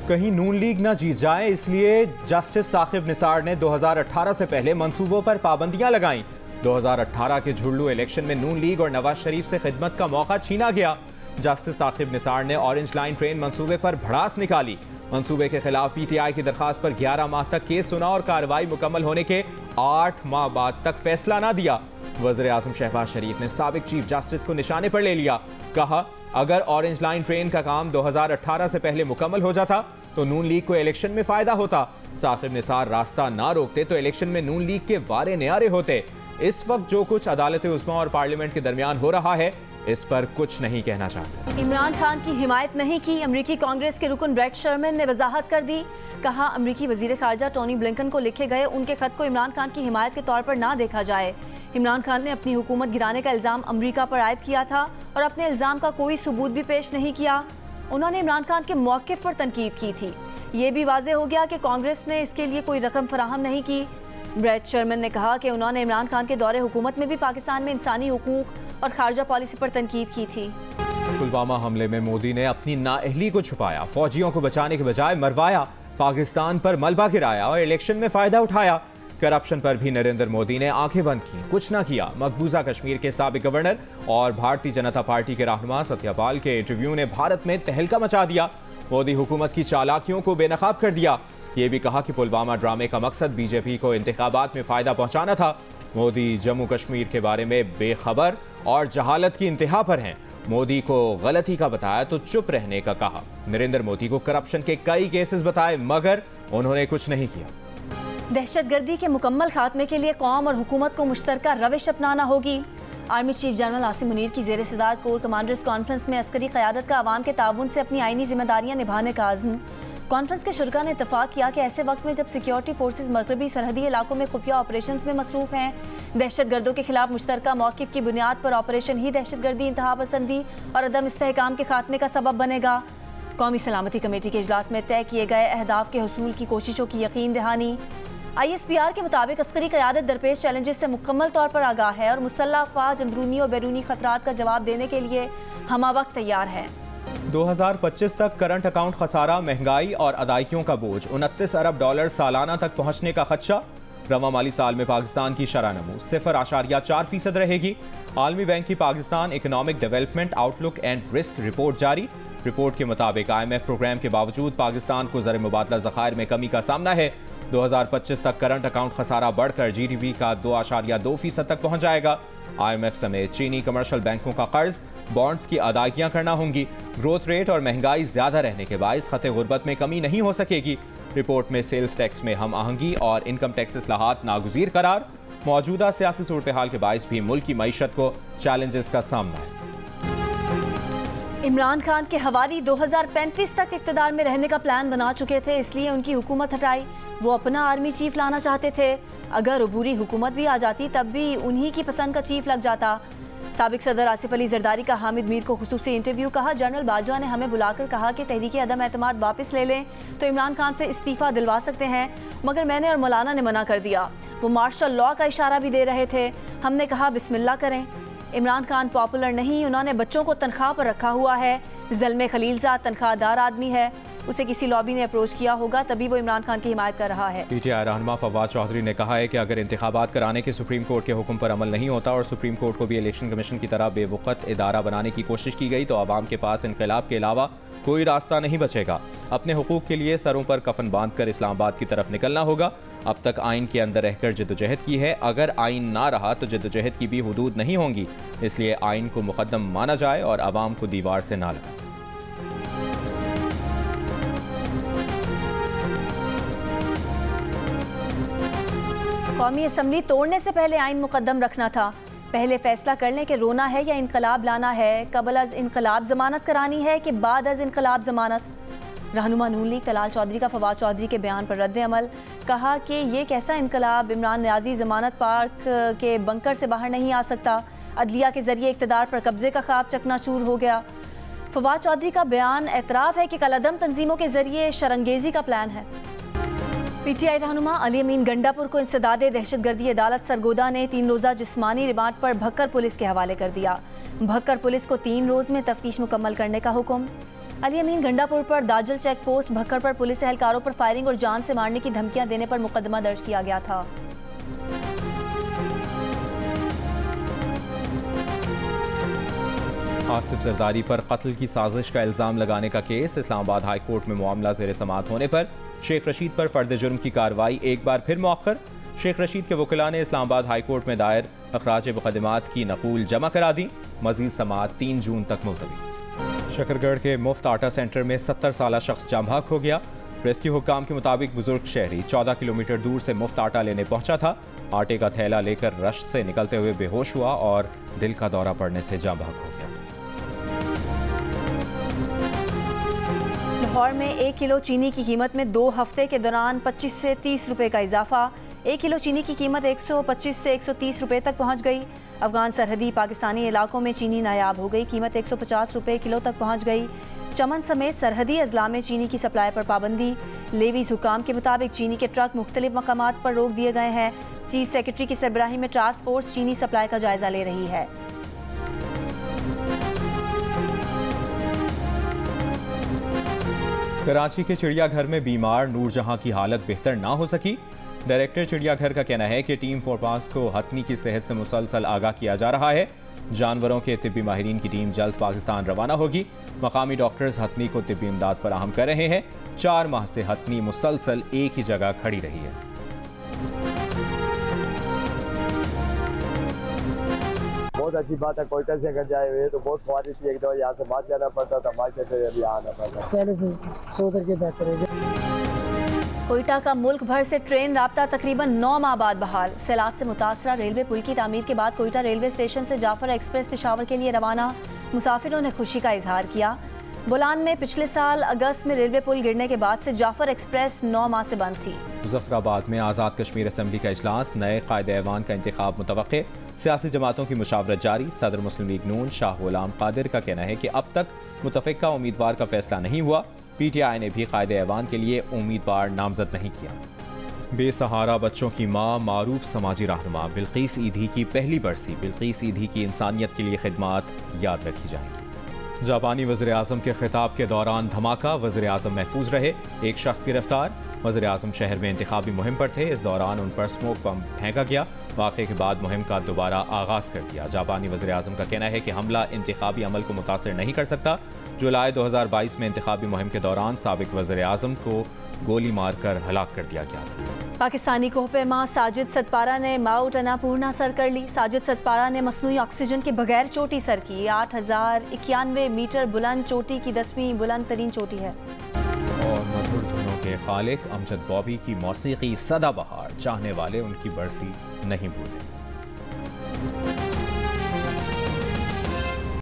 कहीं नून लीग न जीत जाए, इसलिए जस्टिस साकिब निसार ने 2018 से पहले मंसूबों पर पाबंदियां लगाईं। 2018 के झुर्लू इलेक्शन में नून लीग और नवाज शरीफ से खिदमत का मौका छीना गया। जस्टिस साकिब निसार ने ऑरेंज लाइन ट्रेन मंसूबे पर भड़ास निकाली। मंसूबे के खिलाफ पीटीआई की दरखास्त पर 11 माह तक केस सुना और कार्रवाई मुकम्मल होने के 8 माह बाद तक फैसला ना दिया। वज़ीर आज़म शहबाज शरीफ ने साबिक चीफ जस्टिस को निशाने पर ले लिया। कहा, अगर ऑरेंज लाइन ट्रेन का काम 2018 से पहले मुकम्मल हो जाता तो नून लीग को इलेक्शन में फायदा होता। साकिब निसार रास्ता ना रोकते तो इलेक्शन में नून लीग के वारे न्यारे होते। इस वक्त जो कुछ अदालत उज़्मा और पार्लियामेंट के दरमियान हो रहा है, इस पर कुछ नहीं कहना चाहते। इमरान खान की हिमायत नहीं की, अमरीकी कांग्रेस के रुकन ब्रेट शर्मन ने वजाहत कर दी। कहा, अमरीकी वजीर खारजा टोनी ब्लिंकन को लिखे गए उनके खत को इमरान खान की हिमायत के तौर पर ना देखा जाए। इमरान खान ने अपनी हुकूमत गिराने का इल्ज़ाम अमरीका पर आयद किया था और अपने इल्ज़ाम का कोई सबूत भी पेश नहीं किया। उन्होंने इमरान खान के मौक़िफ़ पर तनकीद की थी। ये भी वाज़ेह हो गया कि कांग्रेस ने इसके लिए कोई रकम फराहम नहीं की। ब्रेट शर्मन ने कहा कि उन्होंने इमरान खान के दौरे हुकूमत में भी पाकिस्तान में इंसानी हुकूक और खारजा पॉलिसी पर तनकीद की थी। पुलवामा हमले में मोदी ने अपनी नाअहली को छुपाया, फौजियों को बचाने के बजाय मरवाया, पाकिस्तान पर मलबा गिराया और इलेक्शन में फायदा उठाया। करप्शन पर भी नरेंद्र मोदी ने आंखें बंद की, कुछ ना किया। मकबूजा कश्मीर के साबिक गवर्नर और भारतीय जनता पार्टी के रहनुमा सत्यपाल के इंटरव्यू ने भारत में तहलका मचा दिया। मोदी हुकूमत की चालाकियों को बेनकाब कर दिया। ये भी कहा कि पुलवामा ड्रामे का मकसद बीजेपी को इंतखाबात में फायदा पहुंचाना था। मोदी जम्मू कश्मीर के बारे में बेखबर और जहालत की इंतहा पर हैं। मोदी को गलती का बताया तो चुप रहने का कहा। नरेंद्र मोदी को करप्शन के कई केसेस बताए, मगर उन्होंने कुछ नहीं किया। दहशतगर्दी के मुकम्मल खात्मे के लिए कौम और हुकूमत को मुश्तरका रविश अपनाना होगी। Army chief general Asim Munir की ज़ेर सदारत कोर कमांडर्स कॉन्फ्रेंस में अस्करी क़यादत का आवाम के ताउन से अपनी आईनी जिम्मेदारियाँ निभाने का आज़म। कॉन्फ्रेंस के शुरका ने इत्तफाक किया कि ऐसे वक्त में जब सिक्योरिटी फोर्सेज मगरबी सरहदी इलाकों में खुफिया ऑपरेशन में मसरूफ़ हैं, दहशतगर्दों के खिलाफ मुश्तरका मौक़िफ़ की बुनियाद पर ऑपरेशन ही दहशतगर्दी, इंतहा पसंदी और अदम इस्तेहकाम के खात्मे का सबब बनेगा। कौमी सलामती कमेटी के इजलास में तय किए गए अहदाफ के हसूल की कोशिशों की यकीन दहानी। ISPR के मुताबिक अस्करी क़यादत दरपेश चैलेंजेस से मुकम्मल तौर पर आगाह है और मुसल्लह अफ़वाज अंदरूनी और बैरूनी खतरात का जवाब देने के लिए हमावक्त तैयार है। 2025 तक करंट अकाउंट खसारा, महंगाई और अदायगियों का बोझ, 29 अरब डॉलर सालाना तक पहुंचने का खदशा। रवा माली साल में पाकिस्तान की शरह नमू 0.4% रहेगी। आलमी बैंक की Pakistan economic development outlook and risk report जारी। रिपोर्ट के मुताबिक IMF प्रोग्राम के बावजूद पाकिस्तान को ज़र मुबादला ज़खायर में कमी का सामना है। 2025 तक करंट अकाउंट खसारा बढ़कर GDP का 2.2% तक पहुंच जाएगा। IMF समेत चीनी कमर्शियल बैंकों का कर्ज, बॉन्ड्स की अदायगियां करना होंगी। ग्रोथ रेट और महंगाई ज्यादा रहने के बायस खते गुर्बत में कमी नहीं हो सकेगी। रिपोर्ट में सेल्स टैक्स में हम आहंगी और इनकम टैक्स इस्लाहात नागुज़ीर करार। मौजूदा सियासी सूरत हाल के बायस भी मुल्क की मईशत को चैलेंजेस का सामना है। इमरान खान के हवारी 2035 तक इक़्तिदार में रहने का प्लान बना चुके थे, इसलिए उनकी हुकूमत हटाई। वो अपना आर्मी चीफ लाना चाहते थे। अगर अबूरी हुकूमत भी आ जाती तब भी उन्हीं की पसंद का चीफ लग जाता। साबिक सदर आसिफ अली जरदारी का हामिद मीर को खुसूसी इंटरव्यू। कहा, जनरल बाजवा ने हमें बुलाकर कहा कि तहरीक अदम एतमाद वापस ले लें तो इमरान खान से इस्तीफ़ा दिलवा सकते हैं, मगर मैंने और मौलाना ने मना कर दिया। वो मार्शल लॉ का इशारा भी दे रहे थे। हमने कहा बिस्मिल्लाह करें। इमरान खान पॉपुलर नहीं, उन्होंने बच्चों को तनख्वाह पर रखा हुआ है। ज़ल्मे खलीलज़ाद तनख्वाहदार आदमी है, उसे किसी लॉबी ने अप्रोच किया होगा तभी वो इमरान खान की हिमायत कर रहा है। PTI रहनुमा फवाद चौधरी ने कहा है कि अगर इंतखाबात कराने के सुप्रीम कोर्ट के हुक्म पर अमल नहीं होता और सुप्रीम कोर्ट को भी इलेक्शन कमीशन की तरह बेवकूफ़ इदारा बनाने की कोशिश की गई तो आवाम के पास इनकलाब के अलावा कोई रास्ता नहीं बचेगा। अपने हुकूक के लिए सरों पर कफन बांधकर इस्लामाबाद की तरफ निकलना होगा। अब तक आइन के अंदर रहकर जद्दोजहद की है, अगर आइन ना रहा तो जद्दोजहद की भी हुदूद नहीं होंगी। इसलिए आइन को मुकद्दम माना जाए और आवाम को दीवार से ना लगा। कौमी असम्बली तोड़ने से पहले आइन मुकद्दम रखना था। पहले फैसला कर लें कि रोना है या इनकलाब लाना है। कबल अज इनकलाब जमानत करानी है कि बाद अज इनकलाब जमानत। रहनुमा नून लीग तलाल चौधरी का फवाद चौधरी के बयान पर रद्द अमल। कहा कि ये कैसा इनकलाब, इमरान न्याजी जमानत पार्क के बंकर से बाहर नहीं आ सकता। अदलिया के जरिए इक़्तिदार पर कब्जे का ख्वाब चकनाचूर हो गया। फवाद चौधरी का बयान एतराफ़ है कि कलअदम तंजीमों के जरिए शरंगेजी का प्लान है। PTI रहनुमा अली अमीन गंडापुर को इंसदादे दहशतगर्दी अदालत सरगोदा ने 3 रोज़ा जिस्मानी रिमांड पर भक्कर पुलिस के हवाले कर दिया। भक्कर पुलिस को 3 रोज़ में तफ्तीश मुकम्मल करने का हुक्म। अली अमीन गंडापुर पर दाजल चेक पोस्ट भक्कड़ पर पुलिस एहलकारों पर फायरिंग और जान से मारने की धमकियां देने पर मुकदमा दर्ज किया गया था। आसिफ जरदारी पर कत्ल की साजिश का इल्जाम लगाने का केस। इस्लामाबाद हाई कोर्ट में मामला ज़ेर समाअत होने पर शेख रशीद पर फर्द जुर्म की कार्रवाई एक बार फिर मौखर। शेख रशीद के वकीला ने इस्लामाबाद हाई कोर्ट में दायर अखराज मुकदमात की नकूल जमा करा दी। मजीद समाअत 3 जून तक मुलतवी। शकरगढ़ के मुफ्त आटा सेंटर में 70 साला शख्स जाम भाग हो गया। रेस्क्यू हुक्काम के मुताबिक बुजुर्ग शहरी 14 किलोमीटर दूर से मुफ्त आटा लेने पहुंचा था। आटे का थैला लेकर रश्त से निकलते हुए बेहोश हुआ और दिल का दौरा पड़ने से जाम भाग हो गया। लाहौर में 1 किलो चीनी की कीमत में 2 हफ्ते के दौरान 25 से 30 रुपए का इजाफा। 1 किलो चीनी की कीमत 125 से 130 रुपए तक पहुंच गई। अफगान सरहदी पाकिस्तानी इलाकों में चीनी नायाब हो गई। कीमत 150 रुपए किलो तक पहुंच गई। चमन समेत सरहदी अजला में चीनी की सप्लाई पर पाबंदी। लेवीज हुकाम के मुताबिक चीनी के ट्रक मुख्तलिफ मकामात पर रोक दिए गए हैं। चीफ सेक्रेटरी की सरबराही में टास्क फोर्स चीनी सप्लाई का जायजा ले रही है। कराची के चिड़ियाघर में बीमार नूरजहां की हालत बेहतर ना हो सकी। डायरेक्टर चिड़ियाघर का कहना है कि टीम फोरपास को हथनी की सेहत से मुसलसल आगाह किया जा रहा है। जानवरों के तिब्बी माहिरीन की टीम जल्द पाकिस्तान रवाना होगी। मकामी डॉक्टर्स हथनी को तिब्बी इमदाद फराहम कर रहे हैं। 4 माह से हथनी मुसलसल एक ही जगह खड़ी रही है। बहुत अच्छी बात है। कोयटा से अगर जाए हुए तो बहुत ख्वारिश थी, एक दफा यहाँ से बात जाना पड़ता था, बात से अभी आना पड़ता। पहले से सोच के बेहतर है। कोयटा का मुल्क भर से ट्रेन राब्ता तकरीबन 9 माह बाद बहाल। सैलाब से मुतासरा रेलवे पुल की तामीर के बाद कोयटा रेलवे स्टेशन से जाफर एक्सप्रेस पेशावर के लिए रवाना। मुसाफिरों ने खुशी का इजहार किया। बुलान में पिछले साल अगस्त में रेलवे पुल गिरने के बाद से जाफर एक्सप्रेस 9 माह से बंद थी। मुजफ्फराबाद में आज़ाद कश्मीर असम्बली का इजलास। नए कायदे-ए-ऐवान का इंतखाब मुतवक्के। सियासी जमातों की मुशावरत जारी। सदर मुस्लिम लीग नून शाह गुलाम कादिर का कहना है कि अब तक मुतफ़िका उम्मीदवार का फैसला नहीं हुआ। PTI ने भी कायदे-ए-ऐवान के लिए उम्मीदवार नामजद नहीं किया। बेसहारा बच्चों की मां मारूफ समाजी रहनुमा बिल्किस ईधी की पहली बरसी। बिल्किस ईधी की इंसानियत के लिए खिदमात याद रखी जाएंगी। जापानी वज़ीर-ए-आज़म के खिताब के दौरान धमाका। वज़ीर-ए-आज़म महफूज रहे। एक शख्स गिरफ्तार। वज़ीर-ए-आज़म शहर में इंतखाबी मुहिम पर थे। इस दौरान उन पर स्मोक बम फेंका गया। वाक़े के बाद मुहिम का दोबारा आगाज़ कर दिया। जापानी वज़ीर-ए-आज़म का कहना है कि हमला इंतखाबी अमल को मुतासिर नहीं कर सकता। जुलाई 2022 में इंतखाबी मुहिम के दौरान साबिक वज़ीर-ए-आज़म को गोली मारकर हलाक कर दिया गया था। पाकिस्तानी कोहपेमा साजिद सतपारा ने माउंट अन्नापूर्णा सर कर ली। साजिद सतपारा ने मसनूई ऑक्सीजन के बगैर चोटी सर की। 8091 मीटर बुलंद चोटी की 10वीं बुलंद तरीन चोटी है। और मधुर धुनों के खालिक अमजद बॉबी की मौसीकी सदाबहार। चाहने वाले उनकी बरसी नहीं भूले।